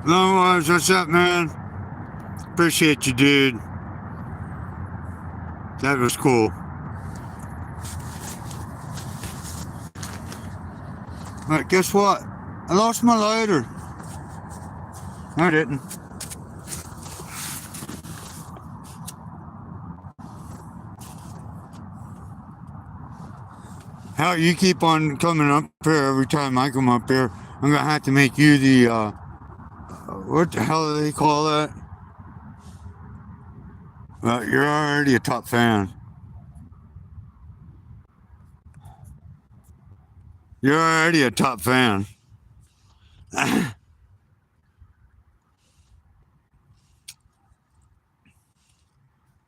Otherwise, what's up, man? Appreciate you, dude. That was cool. But guess what? I lost my lighter. No, I didn't. Hell, you keep on coming up here every time I come up here. I'm gonna have to make you the, what the hell do they call that? Well, you're already a top fan. You're already a top fan. But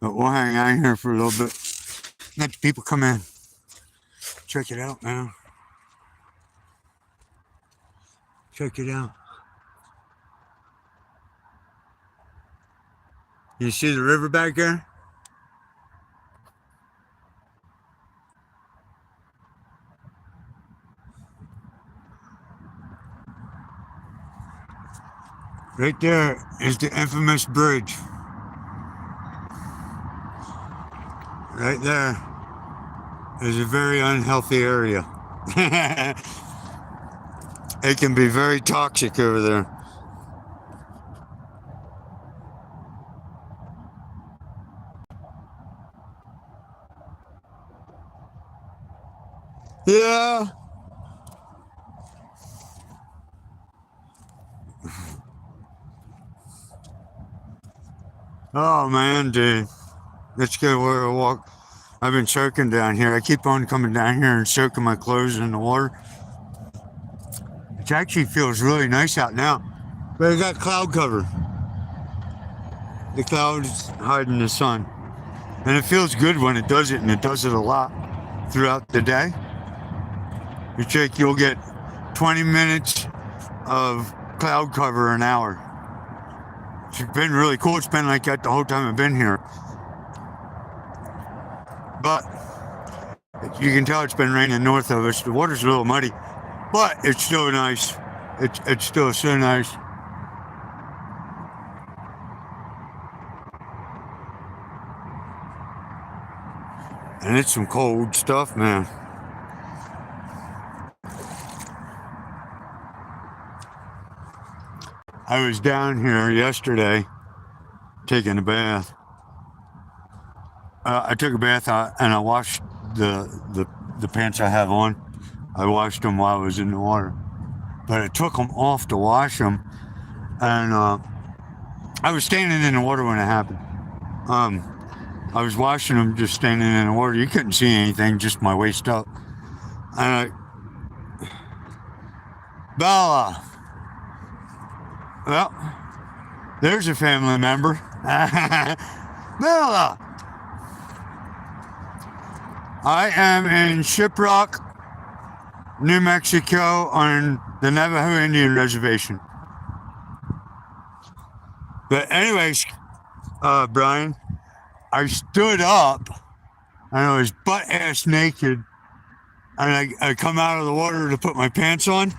we'll hang out here for a little bit. Let the people come in. Check it out, man. Check it out. You see the river back there? Right there is the infamous bridge. Right there is a very unhealthy area. It can be very toxic over there. Yeah. Oh man, dude. Let's go for a walk. I've been soaking down here. I keep on coming down here and soaking my clothes in the water. It actually feels really nice out now. But it got cloud cover. The clouds hiding the sun. And it feels good when it does it, and it does it a lot throughout the day. You check, you'll get 20 minutes of cloud cover an hour. It's been really cool. It's been like that the whole time I've been here. But you can tell it's been raining north of us. The water's a little muddy, but it's still nice. It's still so nice. And it's some cold stuff, man. I was down here yesterday taking a bath. I took a bath and I washed the pants I have on. I washed them while I was in the water. But I took them off to wash them. And I was standing in the water when it happened. I was washing them just standing in the water. You couldn't see anything, just my waist up. And Bella. Well, there's a family member. Bella. I am in Shiprock, New Mexico on the Navajo Indian Reservation. But anyways, Brian, I stood up and I was butt-ass naked, and I come out of the water to put my pants on,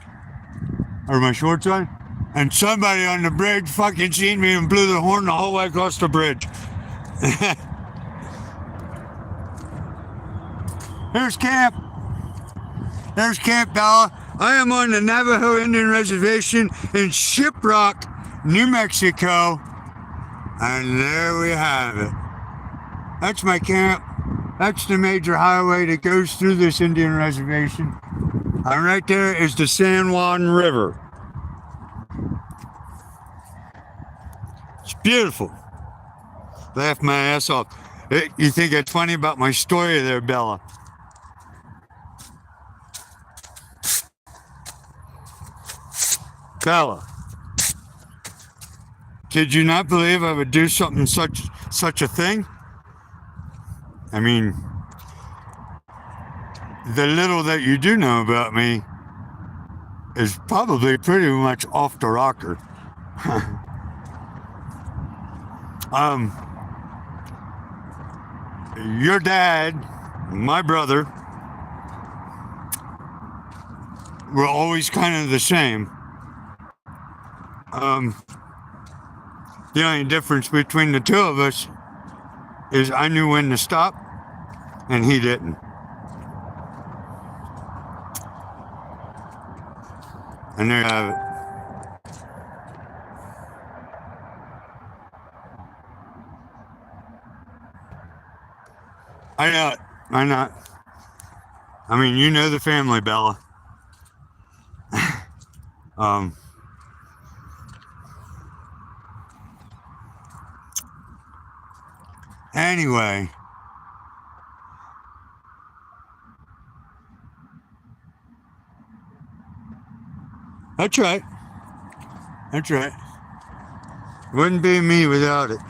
or my shorts on, and somebody on the bridge fucking seen me and blew the horn the whole way across the bridge. There's camp. There's Camp Bella. I am on the Navajo Indian Reservation in Shiprock, New Mexico. And there we have it. That's my camp. That's the major highway that goes through this Indian reservation. And right there is the San Juan River. It's beautiful. Laughed my ass off. You think it's funny about my story there, Bella? Bella, could you not believe I would do something such a thing? I mean, the little that you do know about me is probably pretty much off the rocker. um, your dad, my brother, were always kind of the same. The only difference between the two of us is I knew when to stop and he didn't. And there you have it. I know it. I know it. I mean, you know the family, Bella. Anyway. That's right. That's right. Wouldn't be me without it.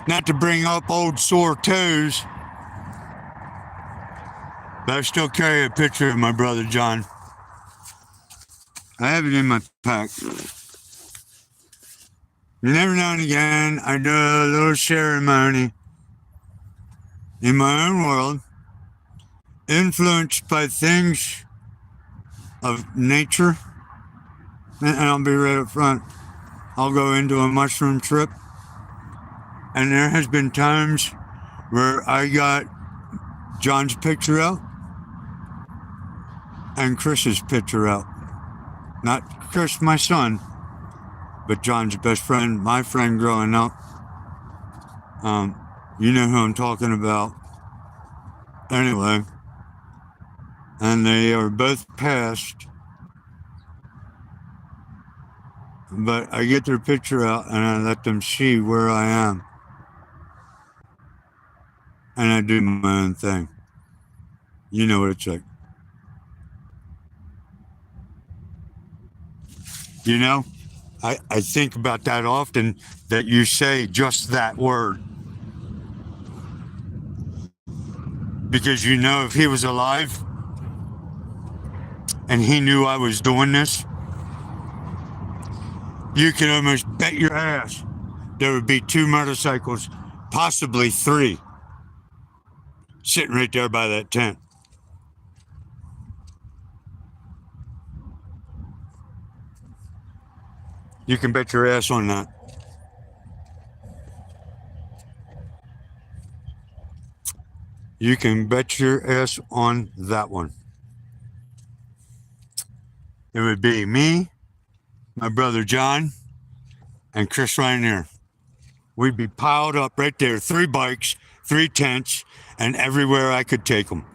Not to bring up old sore toes, but I still carry a picture of my brother John. I have it in my pack. And every now and again, I do a little ceremony in my own world, influenced by things of nature. And I'll be right up front. I'll go into a mushroom trip. And there has been times where I got John's picture out and Chris's picture out. Not Chris, my son, but John's best friend, my friend growing up. You know who I'm talking about. Anyway, and they are both passed. But I get their picture out and I let them see where I am. And I do my own thing. You know what it's like. You know, I think about that often, that you say just that word. Because you know, if he was alive and he knew I was doing this, you can almost bet your ass there would be 2 motorcycles, possibly 3, sitting right there by that tent. You can bet your ass on that. You can bet your ass on that one. It would be me, my brother John, and Chris Ryanair. We'd be piled up right there, 3 bikes, 3 tents, and everywhere I could take them.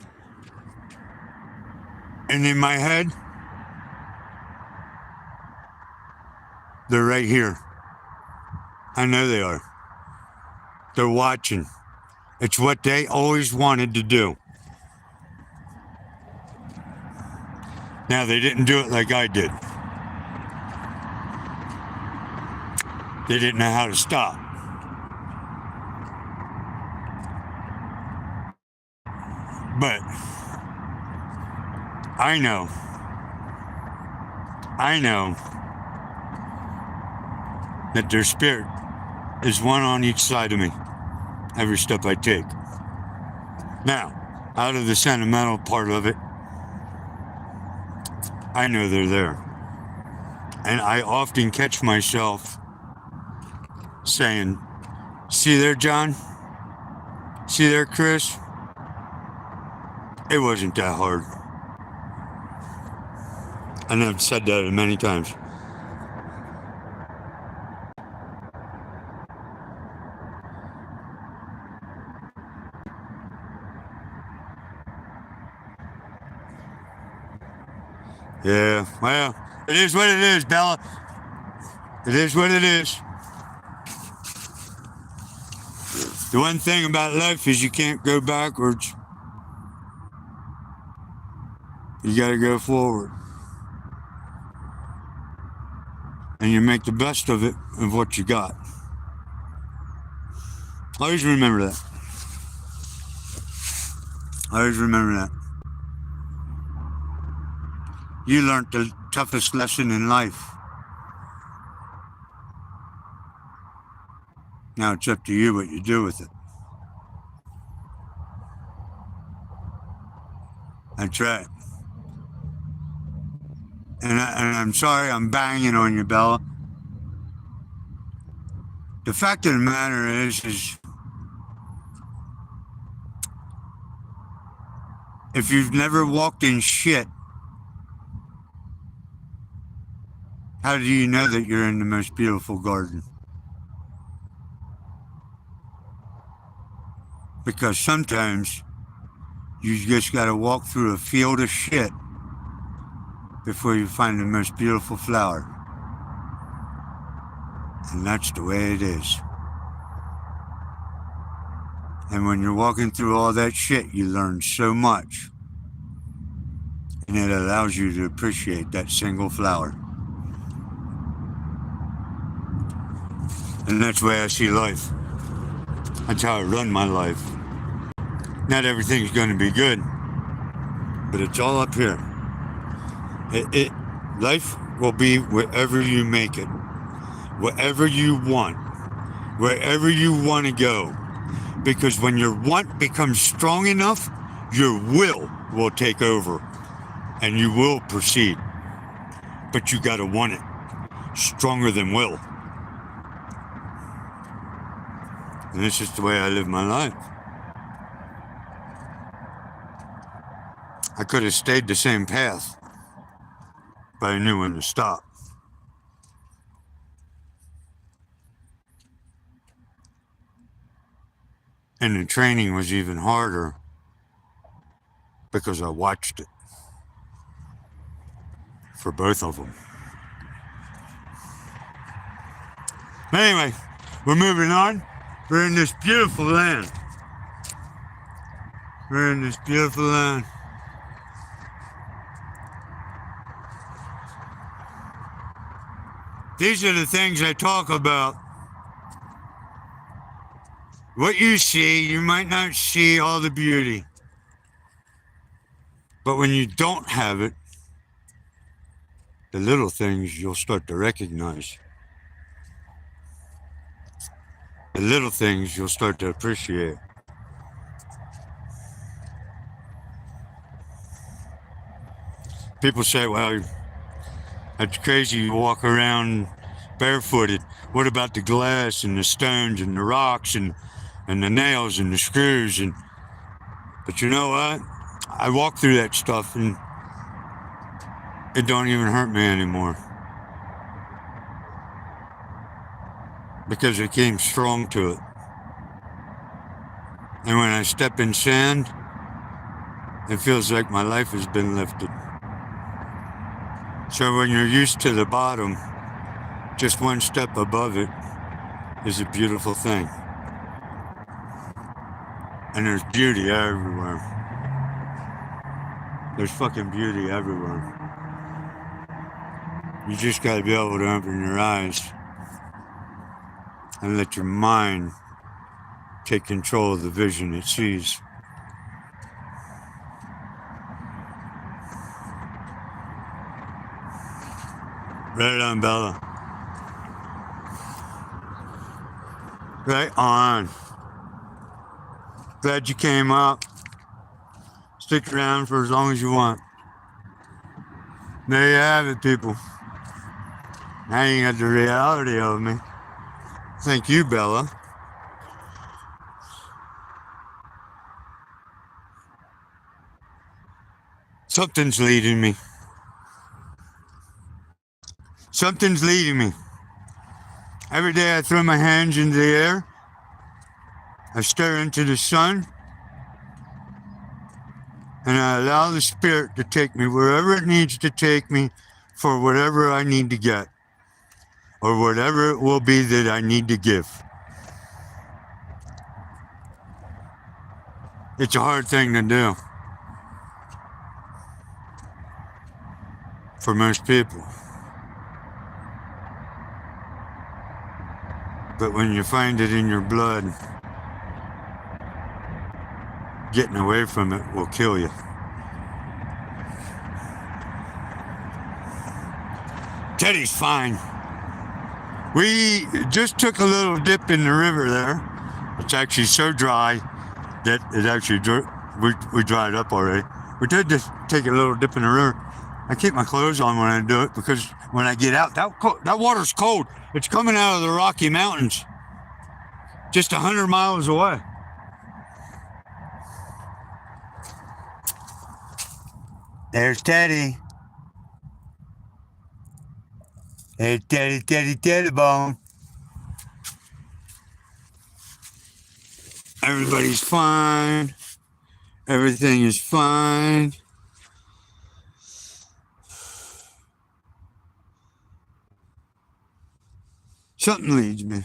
And in my head, they're right here. I know they are. They're watching. It's what they always wanted to do. Now, they didn't do it like I did. They didn't know how to stop. But I know that their spirit is one on each side of me every step I take. Now, out of the sentimental part of it, I know they're there. And I often catch myself saying, see there, John? See there, Chris? It wasn't that hard. And I've said that many times. Yeah, well, it is what it is, Bella. It is what it is. The one thing about life is you can't go backwards. You gotta go forward. And you make the best of it, of what you got. Always remember that. Always remember that. You learned the toughest lesson in life. Now it's up to you what you do with it. That's right. And I'm sorry I'm banging on you, Bella. The fact of the matter is if you've never walked in shit, how do you know that you're in the most beautiful garden? Because sometimes you just gotta walk through a field of shit before you find the most beautiful flower. And that's the way it is. And when you're walking through all that shit, you learn so much. And it allows you to appreciate that single flower. And that's the way I see life. That's how I run my life. Not everything's going to be good, but it's all up here. Life will be wherever you make it, whatever you want, wherever you want to go. Because when your want becomes strong enough, your will take over, and you will proceed. But you got to want it stronger than will. And this is the way I live my life. I could have stayed the same path, but I knew when to stop. And the training was even harder because I watched it for both of them. But anyway, we're moving on. We're in this beautiful land. We're in this beautiful land. These are the things I talk about. What you see, you might not see all the beauty. But when you don't have it, the little things you'll start to recognize. The little things you'll start to appreciate. People say, well, that's crazy, you walk around barefooted. What about the glass and the stones and the rocks and the nails and the screws? But you know what? I walk through that stuff and it don't even hurt me anymore. Because I came strong to it. And when I step in sand, it feels like my life has been lifted. So when you're used to the bottom, just one step above it is a beautiful thing. And there's beauty everywhere. There's fucking beauty everywhere. You just gotta be able to open your eyes and let your mind take control of the vision it sees. Right on, Bella. Right on. Glad you came up. Stick around for as long as you want. There you have it, people. Now you got the reality of me. Thank you, Bella. Something's leading me. Something's leading me. Every day I throw my hands into the air. I stare into the sun. And I allow the spirit to take me wherever it needs to take me for whatever I need to get. Or whatever it will be that I need to give. It's a hard thing to do. For most people. But when you find it in your blood, getting away from it will kill you. Teddy's fine. We just took a little dip in the river there. It's actually so dry that it actually we dried up already. We did just take a little dip in the river. I keep my clothes on when I do it because when I get out, that water's cold. It's coming out of the Rocky Mountains, just 100 miles away. There's Teddy. Hey, Teddy Bone. Everybody's fine. Everything is fine. Something leads me.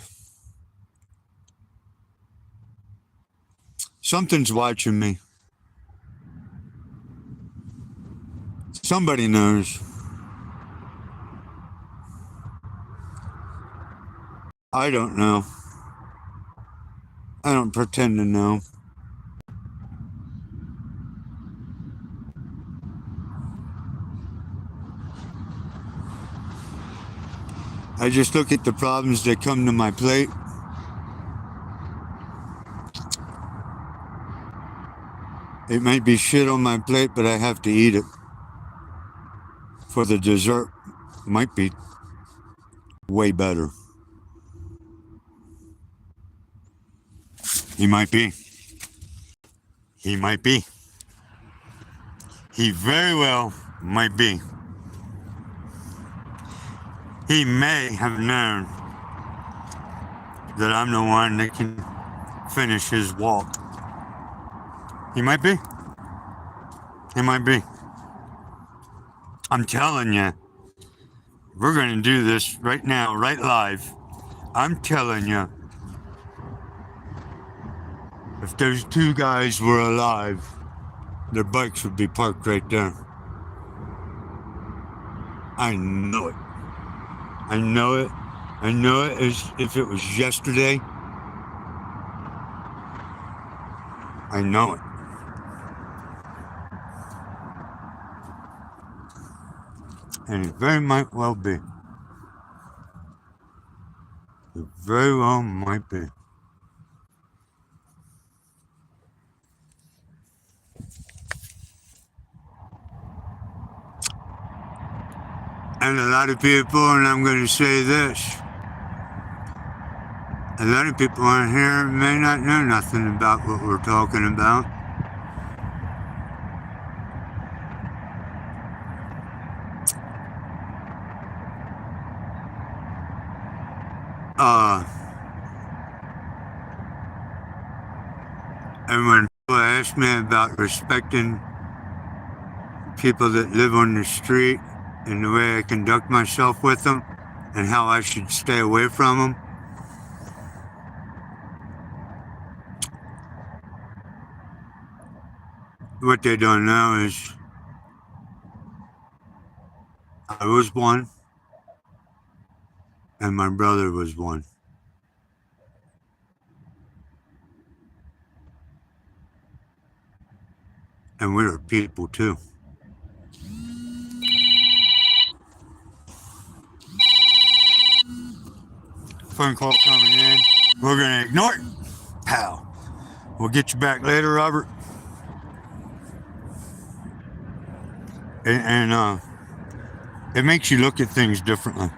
Something's watching me. Somebody knows. I don't know. I don't pretend to know. I just look at the problems that come to my plate. It might be shit on my plate, but I have to eat it. For the dessert, might be way better. He might be. He might be. He very well might be. He may have known that I'm the one that can finish his walk. He might be. He might be. I'm telling you, we're going to do this right now, right live. I'm telling you, if those two guys were alive, their bikes would be parked right there. I know it. I know it. I know it as if it was yesterday. I know it. And it very might well be. It very well might be. And a lot of people, and I'm going to say this, a lot of people on here may not know nothing about what we're talking about. And when people ask me about respecting people that live on the street and the way I conduct myself with them and how I should stay away from them, what they don't know is I was one and my brother was one. And we were people too. Phone call coming in. We're going to ignore it. Pal. We'll get you back later, Robert. And it makes you look at things differently.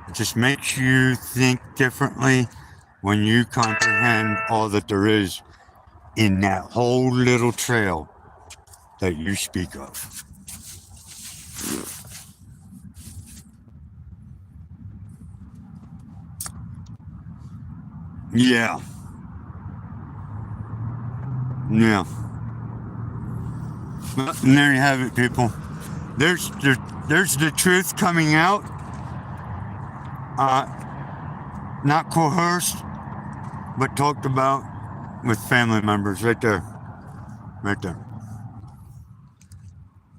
It just makes you think differently when you comprehend all that there is in that whole little trail that you speak of. Yeah. Yeah. Well, and there you have it, people. There's the truth coming out. Not coerced, but talked about with family members right there. Right there.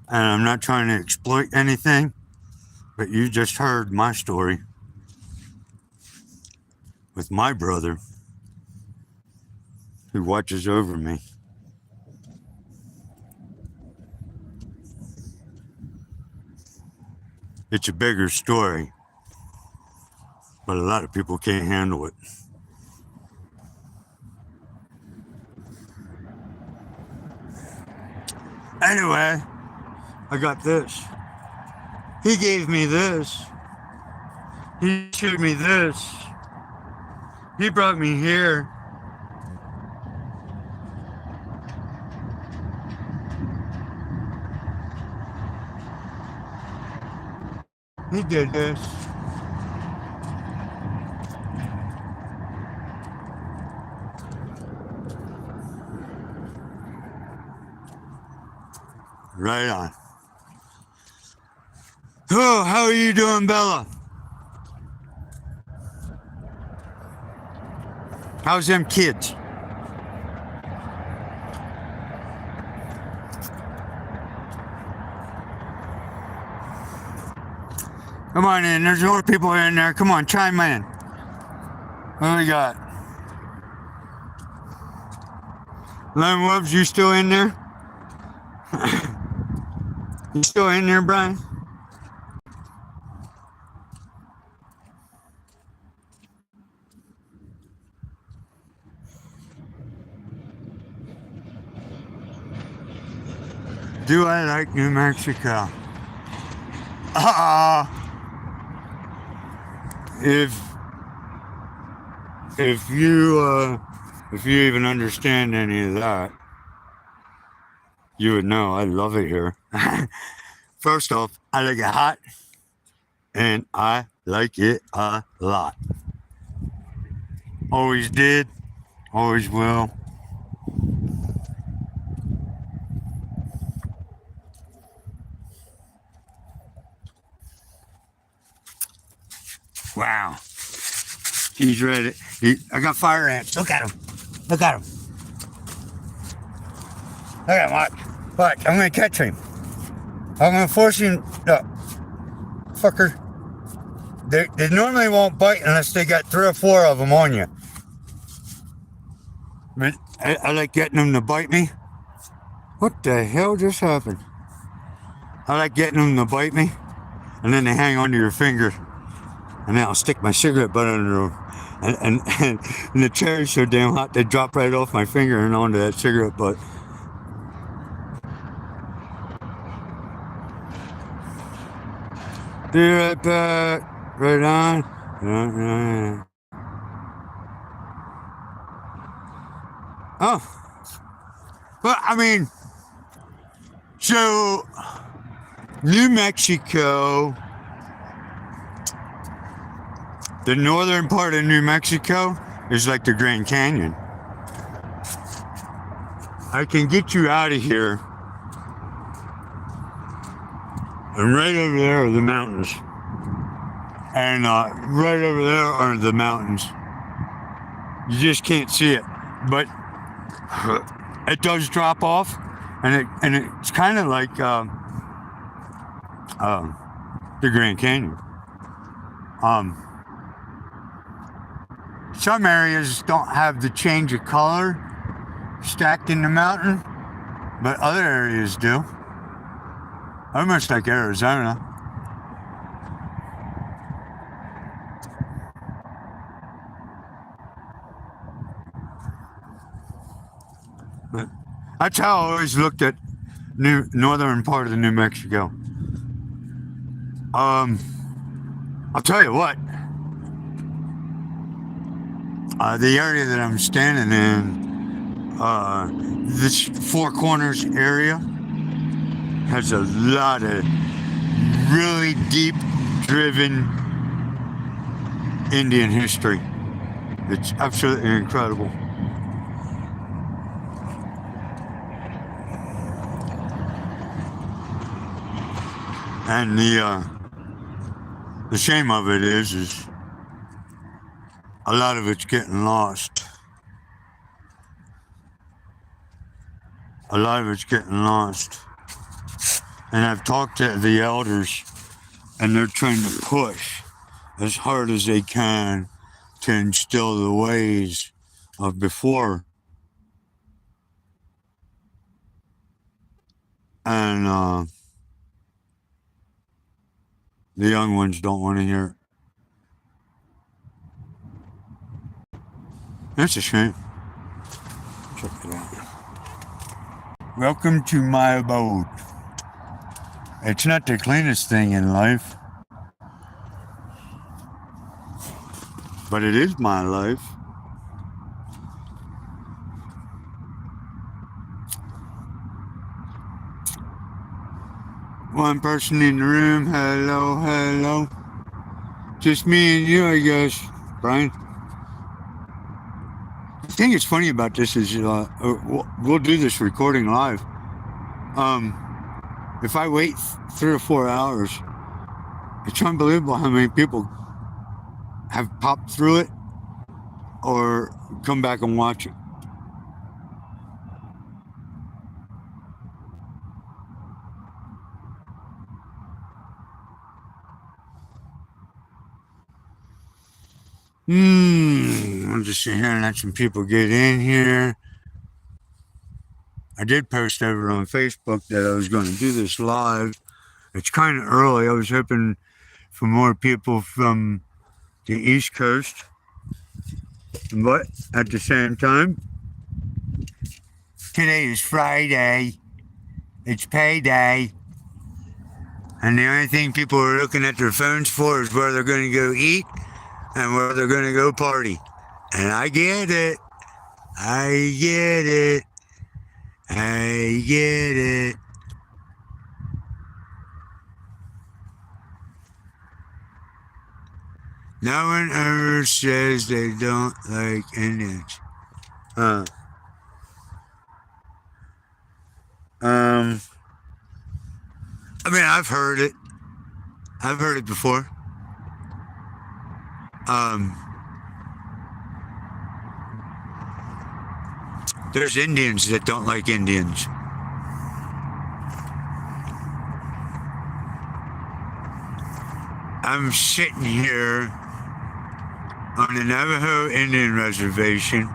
And I'm not trying to exploit anything, but you just heard my story with my brother. who watches over me. It's a bigger story, but a lot of people can't handle it. Anyway, I got this. He gave me this. He showed me this. He brought me here. He did this. Right on. Oh, how are you doing, Bella? How's them kids? Come on in. There's more people in there. Come on, chime in. What do we got? Lone Wolves, you still in there? You still in there, Brian? Do I like New Mexico? If you even understand any of that, you would know I love it here. First off, I like it hot, and I like it a lot. Always did, always will. Wow. He's ready. I got fire ants. Look at him. Look at him. Look at him. Watch. I'm going to catch him. I'm going to force him. Fucker. They normally won't bite unless they got 3 or 4 of them on you. But I like getting them to bite me. What the hell just happened? I like getting them to bite me, and then they hang onto your finger. And then I'll stick my cigarette butt under them. And the chair's so damn hot, they drop right off my finger and onto that cigarette butt. Be right back. Right on. Oh. Well, I mean, so New Mexico, the northern part of New Mexico is like the Grand Canyon. I can get you out of here, and right over there are the mountains. And right over there are the mountains. You just can't see it, but it does drop off, and it's kind of like the Grand Canyon. Some areas don't have the change of color stacked in the mountain, but other areas do. Almost like Arizona. But that's how I always looked at northern part of New Mexico. I'll tell you what. The area that I'm standing in, this Four Corners area, has a lot of really deep driven Indian history. It's absolutely incredible. And the shame of it is a lot of it's getting lost. A lot of it's getting lost. And I've talked to the elders, and they're trying to push as hard as they can to instill the ways of before And the young ones don't want to hear it. That's a shame. Check it out. Welcome to my abode. It's not the cleanest thing in life, but it is my life. One person in the room. Hello, hello. Just me and you, I guess, Brian. The thing that's funny about this is we'll do this recording live. If I wait 3 or 4 hours, it's unbelievable how many people have popped through it or come back and watch it. I'll just sit here and let some people get in here. I did post over on Facebook that I was going to do this live. It's kind of early. I was hoping for more people from the East Coast. But at the same time, today is Friday. It's payday. And the only thing people are looking at their phones for is where they're going to go eat and where they're going to go party. And I get it. I get it. I get it. No one ever says they don't like Indians. I mean, I've heard it. I've heard it before. There's Indians that don't like Indians. I'm sitting here on the Navajo Indian Reservation,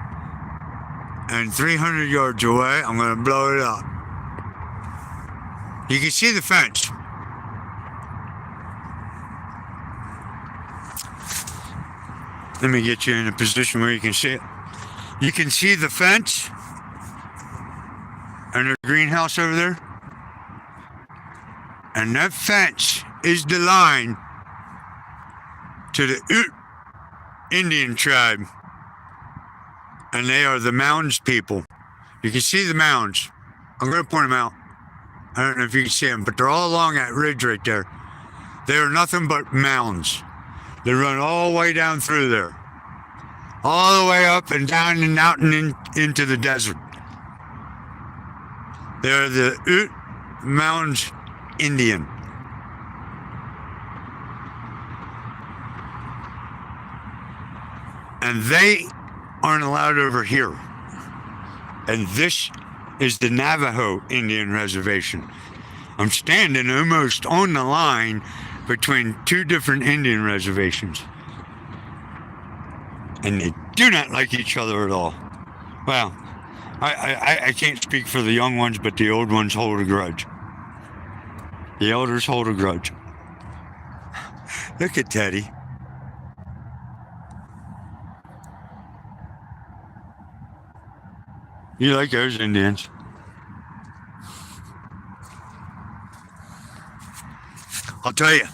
and 300 yards away, I'm going to blow it up. You can see the fence. Let me get you in a position where you can see it. You can see the fence and the greenhouse over there. And that fence is the line to the Ute Indian tribe. And they are the Mounds people. You can see the mounds. I'm going to point them out. I don't know if you can see them, but they're all along that ridge right there. They are nothing but mounds. They run all the way down through there. All the way up and down and out and into the desert. They're the Ute Mounds Indian. And they aren't allowed over here. And this is the Navajo Indian Reservation. I'm standing almost on the line between two different Indian reservations. And they do not like each other at all. Well, I can't speak for the young ones, but the old ones hold a grudge. The elders hold a grudge. Look at Teddy. You like those Indians? I'll tell you,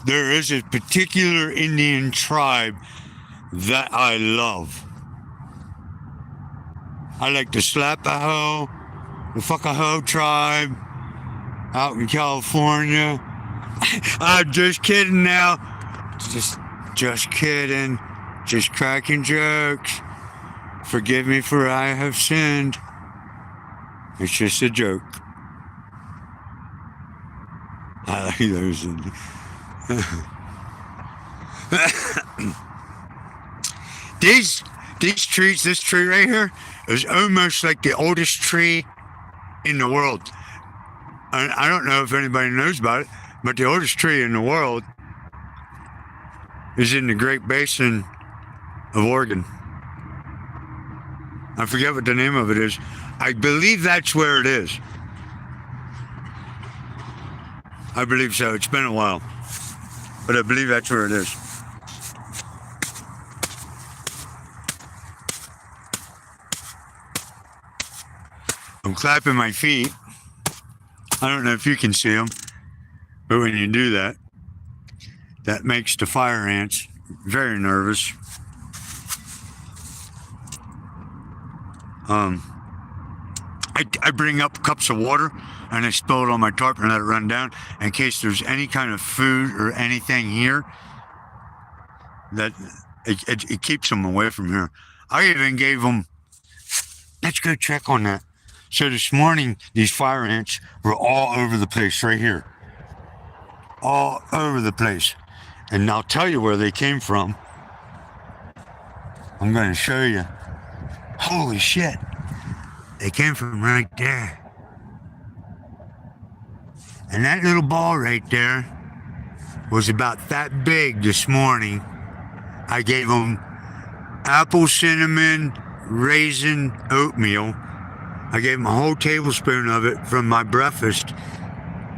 there is a particular Indian tribe that I love. I like the Slapaho, the Fuckaho tribe out in California. I'm just kidding now. Just kidding. Just cracking jokes. Forgive me for I have sinned. It's just a joke. I like those. These trees, this tree right here, is almost like the oldest tree in the world. And I don't know if anybody knows about it, but the oldest tree in the world is in the Great Basin of Oregon. I forget what the name of it is. I believe that's where it is. I believe so. It's been a while, but I believe that's where it is. I'm clapping my feet. I don't know if you can see them, but when you do that, that makes the fire ants very nervous. I bring up cups of water and I spill it on my tarp and let it run down in case there's any kind of food or anything here that it keeps them away from here. I even gave them, let's go check on that. So this morning, these fire ants were all over the place right here. All over the place. And I'll tell you where they came from. I'm going to show you. Holy shit. They came from right there. And that little ball right there was about that big this morning. I gave them apple cinnamon raisin oatmeal. I gave them a whole tablespoon of it from my breakfast,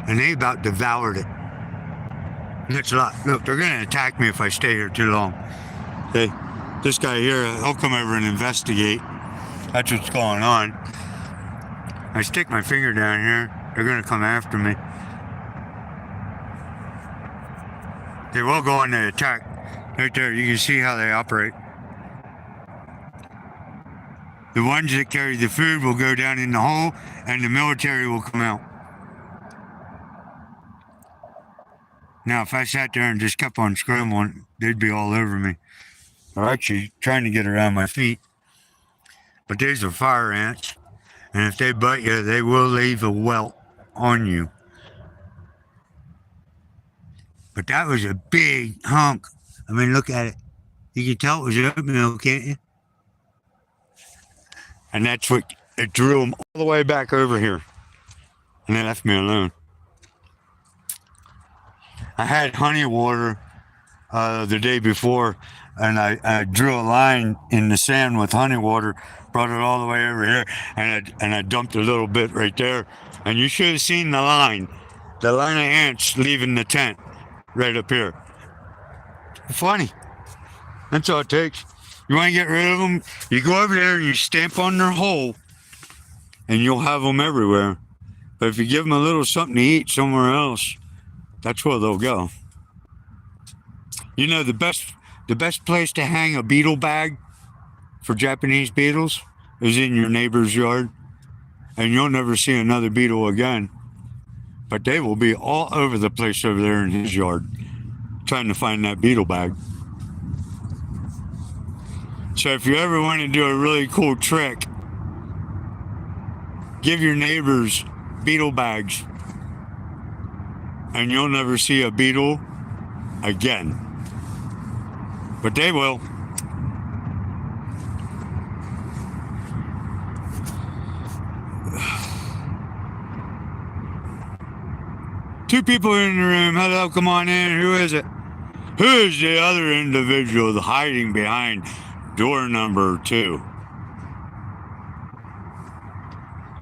and they about devoured it. And that's a lot. Look, they're going to attack me if I stay here too long. Hey, this guy here, he'll come over and investigate. That's what's going on. I stick my finger down here, they're going to come after me. They will go on the attack. Right there, you can see how they operate. The ones that carry the food will go down in the hole, and the military will come out. Now, if I sat there and just kept on scrambling, they'd be all over me. They're actually trying to get around my feet. But these are fire ants, and if they bite you, they will leave a welt on you. But that was a big hunk. I mean, look at it. You can tell it was oatmeal, can't you? And that's what, it drew them all the way back over here. And they left me alone. I had honey water the day before, and I drew a line in the sand with honey water, brought it all the way over here, and I dumped a little bit right there. And you should have seen the line of ants leaving the tent right up here. Funny. That's all it takes. You want to get rid of them, you go over there and you stamp on their hole, and you'll have them everywhere. But if you give them a little something to eat somewhere else, that's where they'll go. You know, the best place to hang a beetle bag for Japanese beetles is in your neighbor's yard, and you'll never see another beetle again. But they will be all over the place over there in his yard, trying to find that beetle bag. So if you ever want to do a really cool trick, give your neighbors beetle bags, and you'll never see a beetle again. But they will. Two people in the room. Hello, come on in. Who is it? Who is the other individual hiding behind door number 2?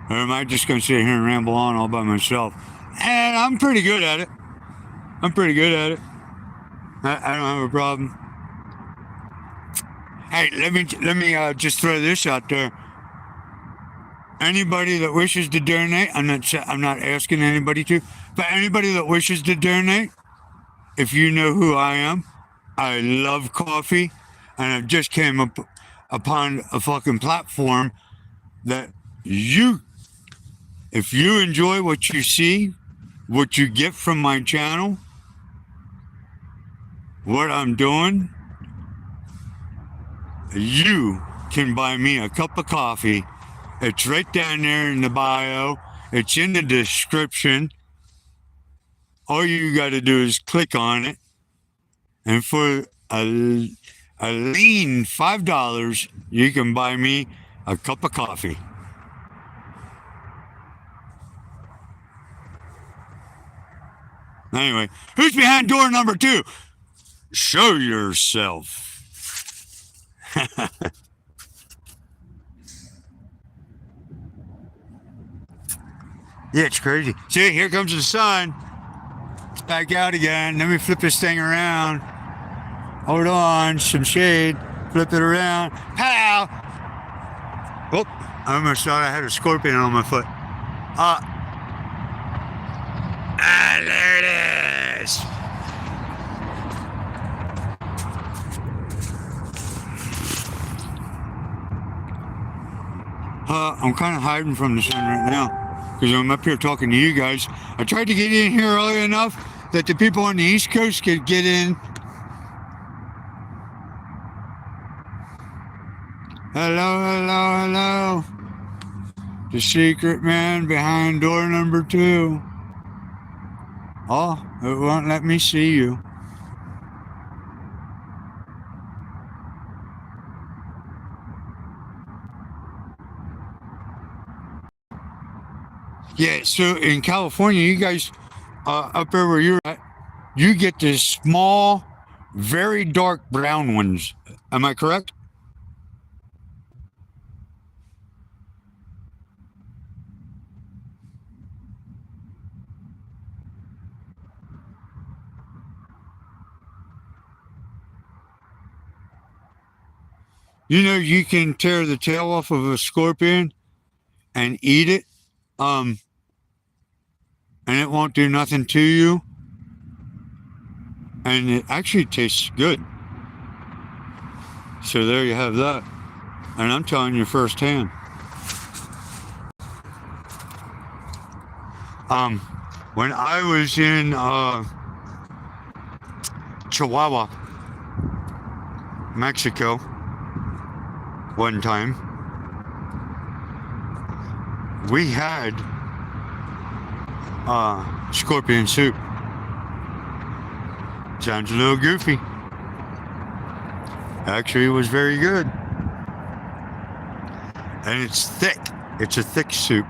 Or am I just going to sit here and ramble on all by myself? And I'm pretty good at it. I don't have a problem. Hey, let me just throw this out there. Anybody that wishes to donate, I'm not asking anybody to, but anybody that wishes to donate, if you know who I am, I love coffee, and I just came upon a fucking platform that if you enjoy what you see, what you get from my channel, what I'm doing, you can buy me a cup of coffee. It's right down there in the bio. It's in the description. All you got to do is click on it. And for a lean $5, you can buy me a cup of coffee. Anyway, who's behind door number 2? Show yourself. Yeah, it's crazy. See, here comes the sun. Back out again. Let me flip this thing around. Hold on, some shade. Flip it around. Pow! Oh, I almost thought I had a scorpion on my foot. There it is. I'm kind of hiding from the sun right now because I'm up here talking to you guys. I tried to get in here early enough that the people on the East Coast could get in. Hello, hello, hello. The secret man behind door number 2. Oh, it won't let me see you. Yeah, so in California, you guys, up there where you're at, you get the small, very dark brown ones. Am I correct? You know, you can tear the tail off of a scorpion and eat it, and it won't do nothing to you. And it actually tastes good. So there you have that. And I'm telling you firsthand. When I was in Chihuahua, Mexico, one time, we had scorpion soup. Sounds a little goofy. Actually, it was very good. And it's thick. It's a thick soup.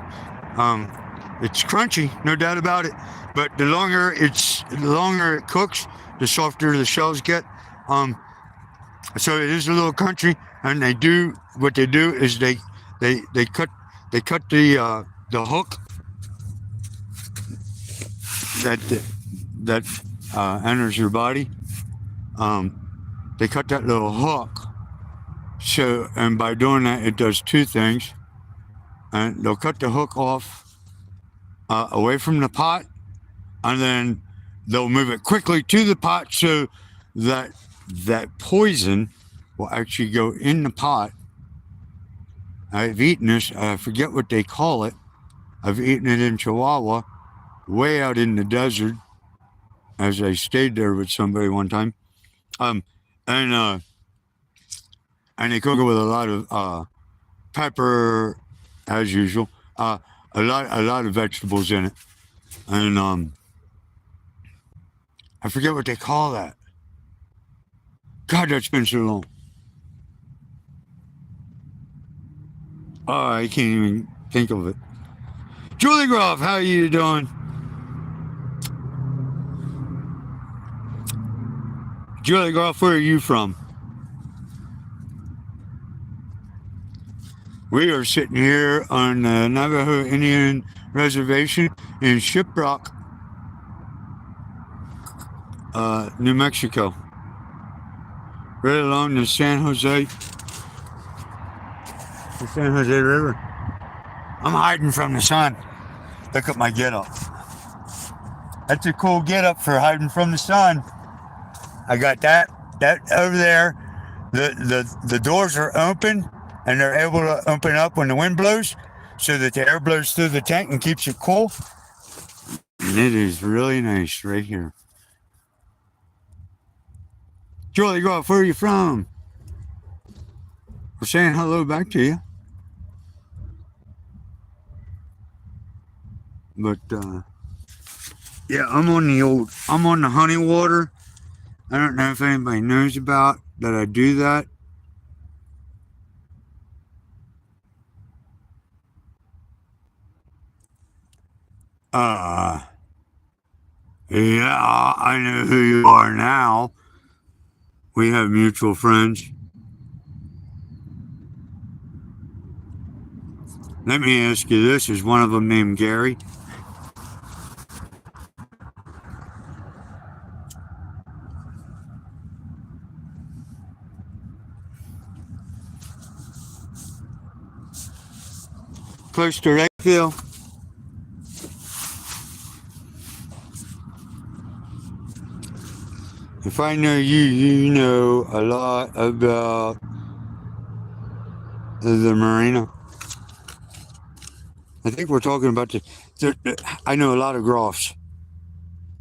It's crunchy, no doubt about it. But the longer it cooks, the softer the shells get. So it is a little crunchy, and what they do is they cut the hook that enters your body. They cut that little hook. So, and by doing that, it does 2 things. And they'll cut the hook off away from the pot, and then they'll move it quickly to the pot so that poison will actually go in the pot. I've eaten this. I forget what they call it. I've eaten it in Chihuahua, way out in the desert, as I stayed there with somebody one time. And they cook it with a lot of pepper, as usual. A lot of vegetables in it, and I forget what they call that. God, that's been so long. Oh, I can't even think of it. Julie Groff, how are you doing? Julie Groff, where are you from? We are sitting here on the Navajo Indian Reservation in Shiprock, New Mexico, right along the San Jose River. I'm hiding from the sun. Look at my getup. That's a cool getup for hiding from the sun. I got that over there. The doors are open, and they're able to open up when the wind blows so that the air blows through the tent and keeps it cool. And it is really nice right here. Julie Groff, where are you from? We're saying hello back to you. But, yeah, I'm on the honey water. I don't know if anybody knows about that I do that. Yeah, I know who you are now. We have mutual friends. Let me ask you this, is one of them named Gary? close to Lakeville. If I know you, you know a lot about the marina. I think we're talking about I know a lot of Groffs.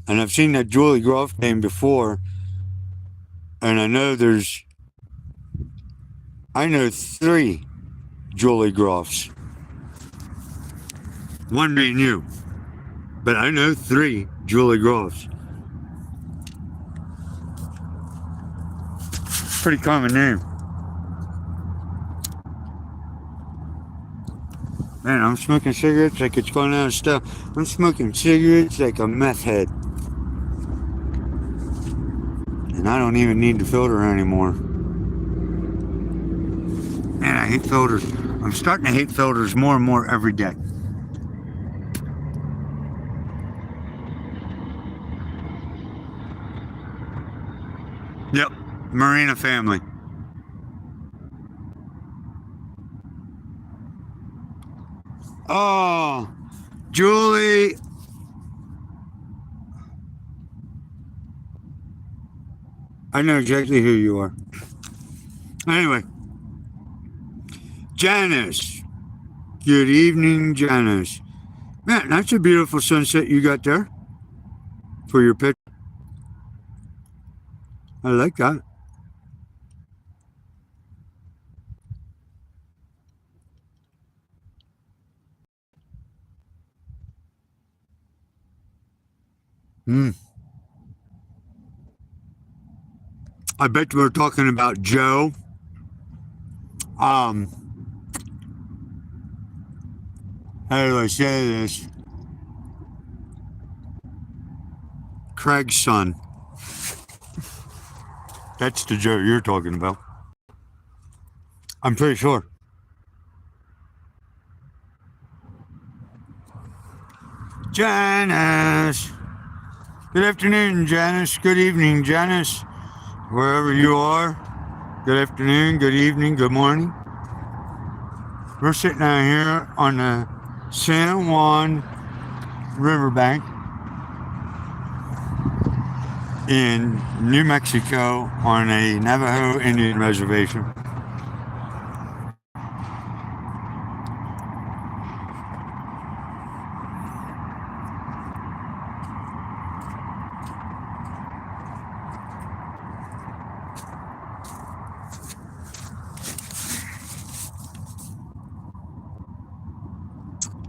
And I've seen that Julie Groff name before. And I know 3 Julie Groffs. One being you. But I know 3 Julie Groffs. Pretty common name. Man, I'm smoking cigarettes like it's going out of style. I'm smoking cigarettes like a meth head. And I don't even need the filter anymore. Man, I hate filters. I'm starting to hate filters more and more every day. Yep, Marina family. Oh, Julie. I know exactly who you are. Anyway, Janice. Good evening, Janice. Man, that's a beautiful sunset you got there for your picture. I like that. I bet we're talking about Joe. How do I say this? Craig's son. That's the Joe you're talking about. I'm pretty sure. Janice. Good afternoon, Janice. Good evening, Janice. Wherever you are. Good afternoon, good evening, good morning. We're sitting out here on the San Juan riverbank in New Mexico on a Navajo Indian reservation.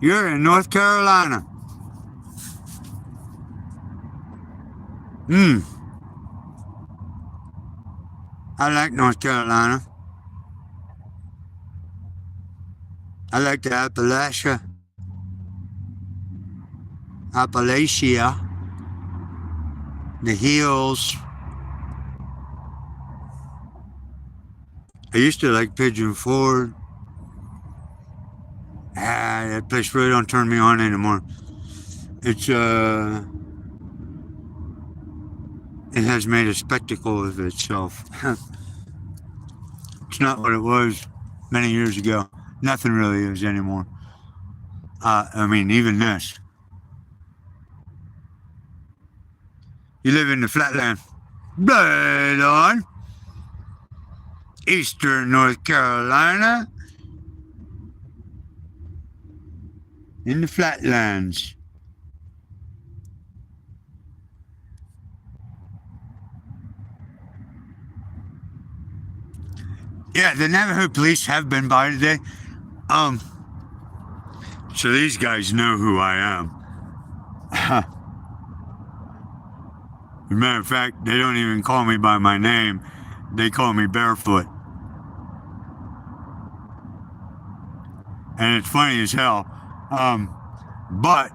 You're in North Carolina. I like North Carolina. I like the Appalachia. The hills. I used to like Pigeon Forge. That place really don't turn me on anymore. It has made a spectacle of itself. It's not what it was many years ago. Nothing really is anymore. I mean, even this. You live in the flatland. Right on. Eastern North Carolina. In the flatlands. Yeah, the Navajo police have been by today. So these guys know who I am. As a matter of fact, they don't even call me by my name. They call me Barefoot. And it's funny as hell. But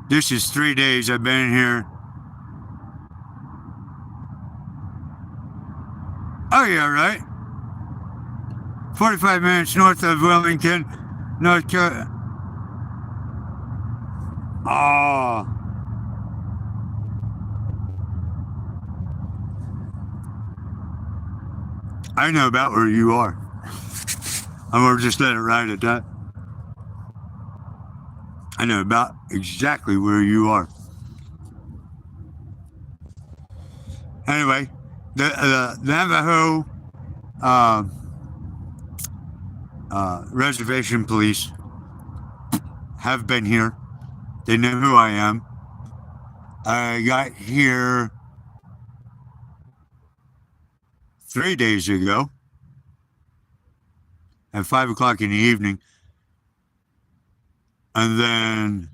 this is 3 days I've been here. Oh yeah, right. 45 minutes north of Wilmington, North Carolina. Oh. I know about where you are. I'm gonna just let it ride at that. I know about exactly where you are. Anyway, the Navajo uh, reservation police have been here. They know who I am. I got here 3 days ago at 5 o'clock in the evening. And then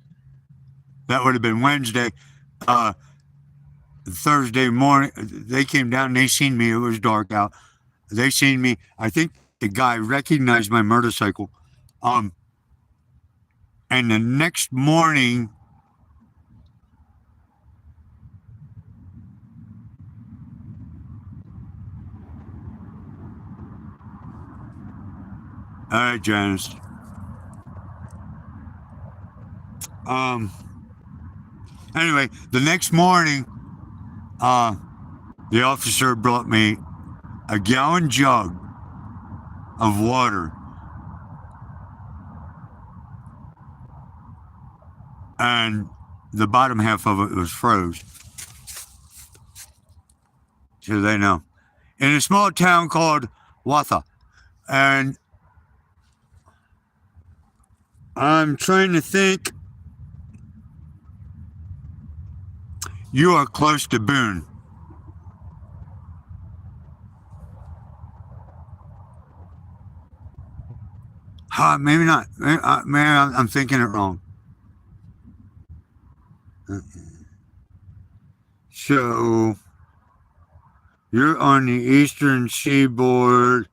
that would have been Wednesday. Thursday morning, they came down and they seen me. It was dark out. They seen me. I think the guy recognized my motorcycle. And the next morning, all right, Janice. Anyway, the next morning, the officer brought me a gallon jug of water. And the bottom half of it was froze. So they know. In a small town called Watha. And I'm trying to think. You are close to Boone. Maybe not. Maybe I'm thinking it wrong. So, you're on the eastern seaboard.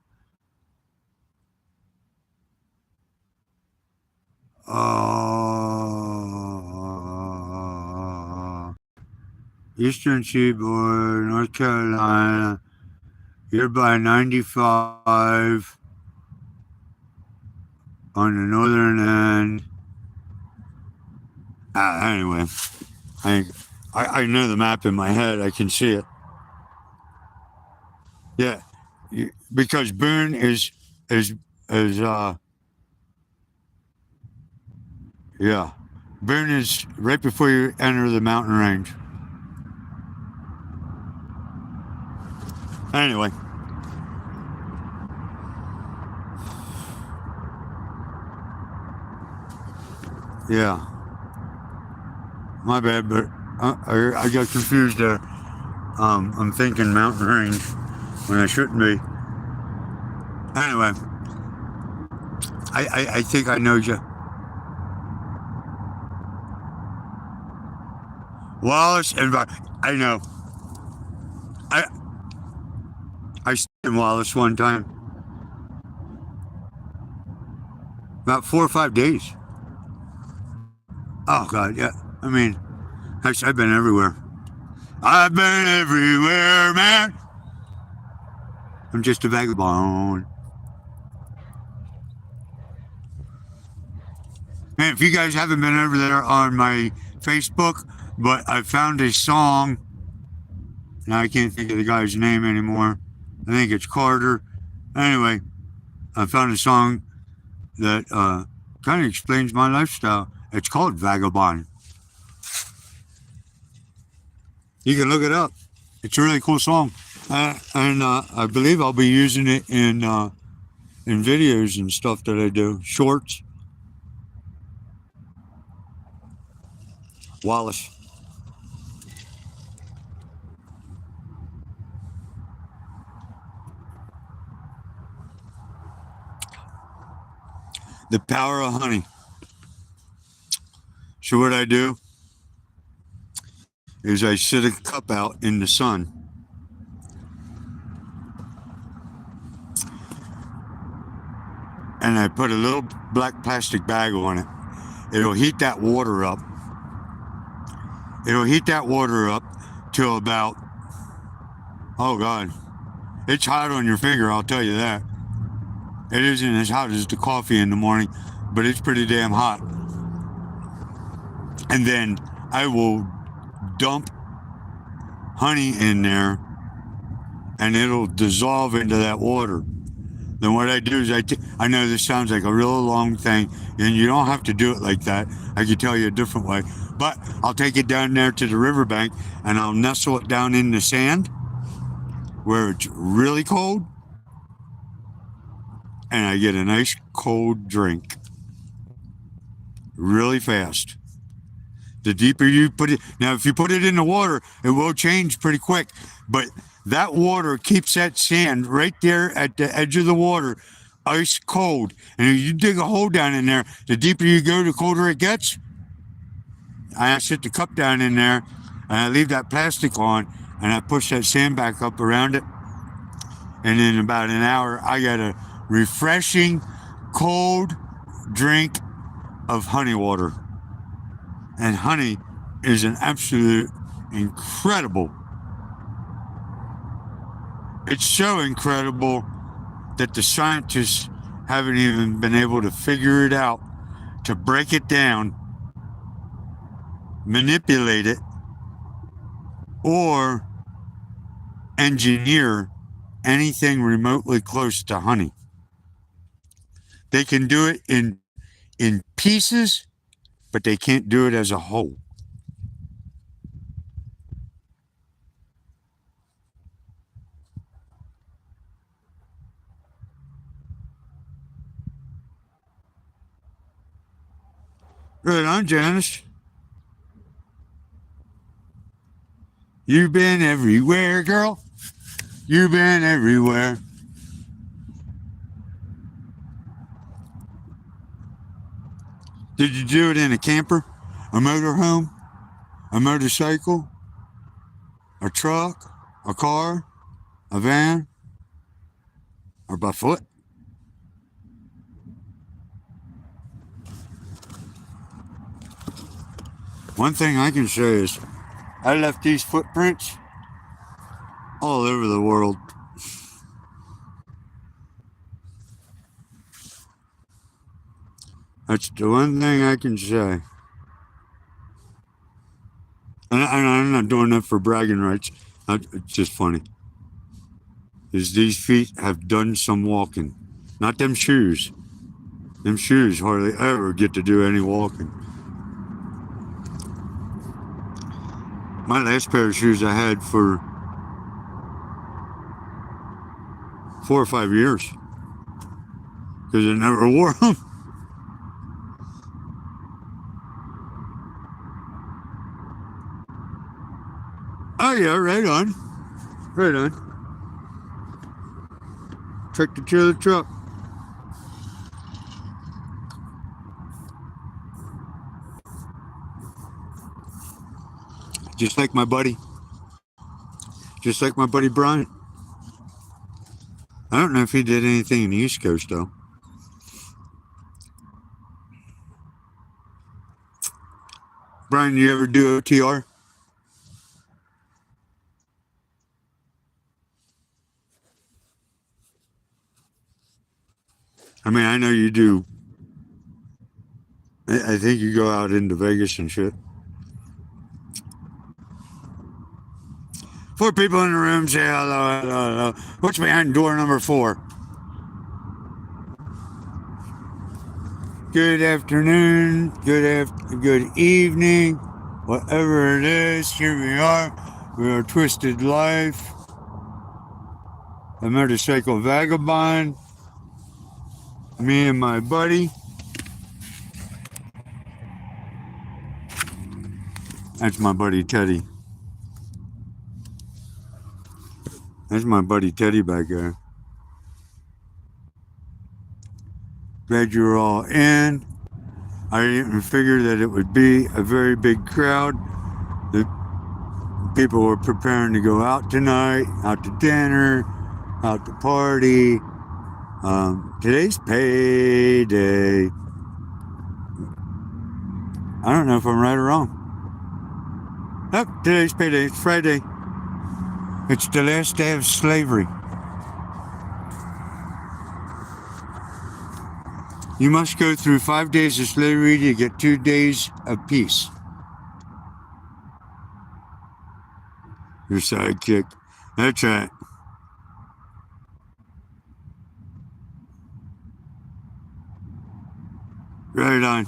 Eastern seaboard, North Carolina. You're by 95 on the northern end. Anyway, I know the map in my head. I can see it. Yeah, because Boone is yeah, Boone is right before you enter the mountain range. Anyway. Yeah. My bad, but I got confused there. I'm thinking mountain range when I shouldn't be. Anyway. I think I know you. Wallace and I know. I stayed in Wallace one time. About 4 or 5 days. Oh, God, yeah. I mean, I've been everywhere. I've been everywhere, man. I'm just a vagabond. Man, if you guys haven't been over there on my Facebook, but I found a song. Now I can't think of the guy's name anymore. I think it's Carter. Anyway, I found a song that kind of explains my lifestyle. It's called Vagabond. You can look it up. It's a really cool song. And I believe I'll be using it in videos and stuff that I do. Shorts. Wallace. The power of honey. So what I do is I sit a cup out in the sun. And I put a little black plastic bag on it. It'll heat that water up. It'll heat that water up till about, oh God, it's hot on your finger, I'll tell you that. It isn't as hot as the coffee in the morning, but it's pretty damn hot. And then I will dump honey in there and it'll dissolve into that water. then what I do is I know this sounds like a real long thing, and you don't have to do it like that. I could tell you a different way. But I'll take it down there to the riverbank, and I'll nestle it down in the sand where it's really cold, and I get a nice cold drink really fast. The deeper you put it, now if you put it in the water, it will change pretty quick, but that water keeps that sand right there at the edge of the water ice cold. And if you dig a hole down in there, the deeper you go, the colder it gets. I sit the cup down in there, and I leave that plastic on, and I push that sand back up around it. And in about an hour, I got a refreshing, cold drink of honey water. And honey is an absolute incredible. It's so incredible that the scientists haven't even been able to figure it out, to break it down, manipulate it, or engineer anything remotely close to honey. They can do it in pieces, but they can't do it as a whole. Right on, Janice. You've been everywhere, girl. You've been everywhere. Did you do it in a camper, a motorhome, a motorcycle, a truck, a car, a van, or by foot? One thing I can say is I left these footprints all over the world. That's the one thing I can say. And I'm not doing that for bragging rights. It's just funny. Is these feet have done some walking. Not them shoes. Them shoes hardly ever get to do any walking. My last pair of shoes I had for 4 or 5 years because I never wore them. Oh yeah, right on. Right on. Tractor trailer truck. Just like my buddy. Just like my buddy Brian. I don't know if he did anything in the East Coast though. Brian, you ever do OTR? I mean, I know you do. I think you go out into Vegas and shit. 4 people in the room say hello, hello, hello. What's behind door number 4? Good afternoon, good evening, whatever it is. Here we are. We are Twisted Life, a motorcycle vagabond. Me and my buddy. That's my buddy Teddy. That's my buddy Teddy back there. Glad you're all in. I didn't figure that it would be a very big crowd. The people were preparing to go out tonight, out to dinner, out to party. Today's payday. I don't know if I'm right or wrong. Oh, today's payday. It's Friday. It's the last day of slavery. You must go through 5 days of slavery to get 2 days of peace. Your sidekick. That's right. Right on.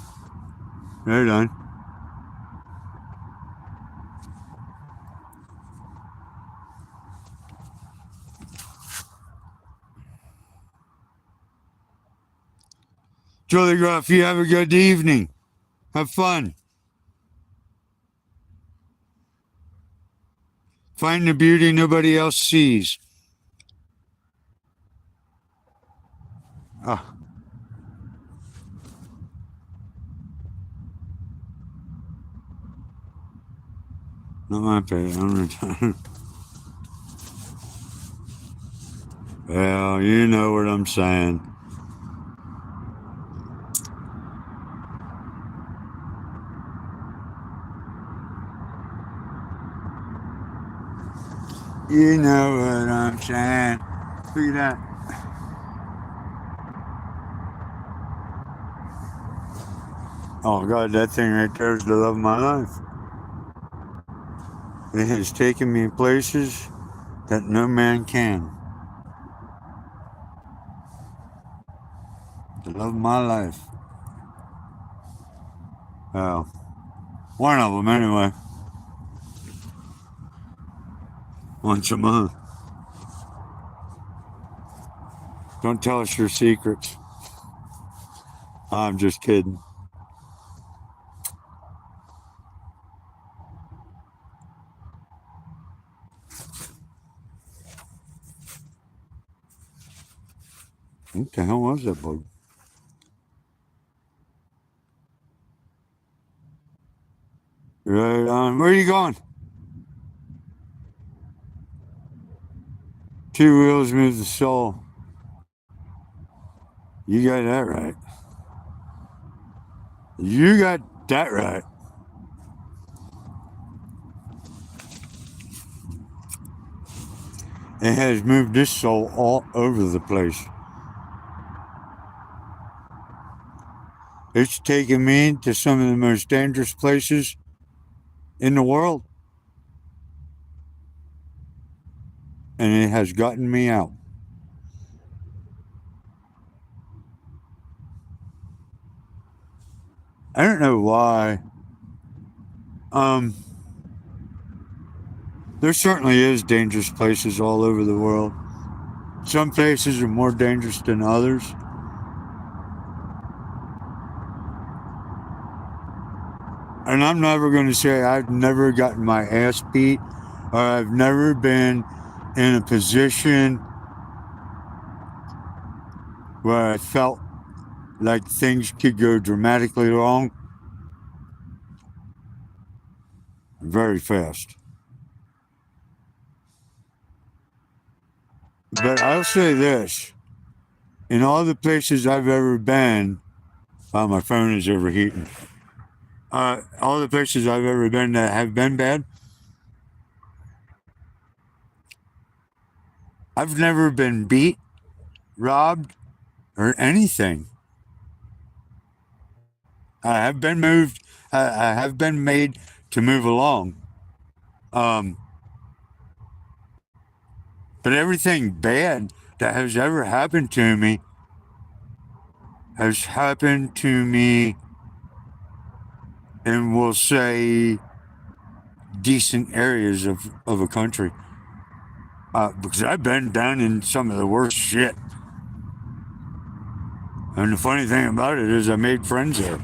Right on. Julie Gruff, you have a good evening. Have fun. Find the beauty nobody else sees. Ah. Not my pay. I'm retired. Well, you know what I'm saying. You know what I'm saying. Look at that. Oh, God, that thing right there is the love of my life. It has taken me places that no man can. The love of my life. Well, one of them anyway. Once a month. Don't tell us your secrets. I'm just kidding. What the hell was that bug? Right on. Where are you going? Two wheels move the soul. You got that right. You got that right. It has moved this soul all over the place. It's taken me to some of the most dangerous places in the world. And it has gotten me out. I don't know why. There certainly is dangerous places all over the world. Some places are more dangerous than others. And I'm never going to say I've never gotten my ass beat or I've never been in a position where I felt like things could go dramatically wrong very fast. But I'll say this, in all the places I've ever been, wow, my phone is overheating. All the places I've ever been that have been bad, I've never been beat, robbed, or anything. I have been moved. I have been made to move along. Um, but everything bad that has ever happened to me has happened to me in, we'll say, decent areas of a country. Because I've been down in some of the worst shit. And the funny thing about it is I made friends there.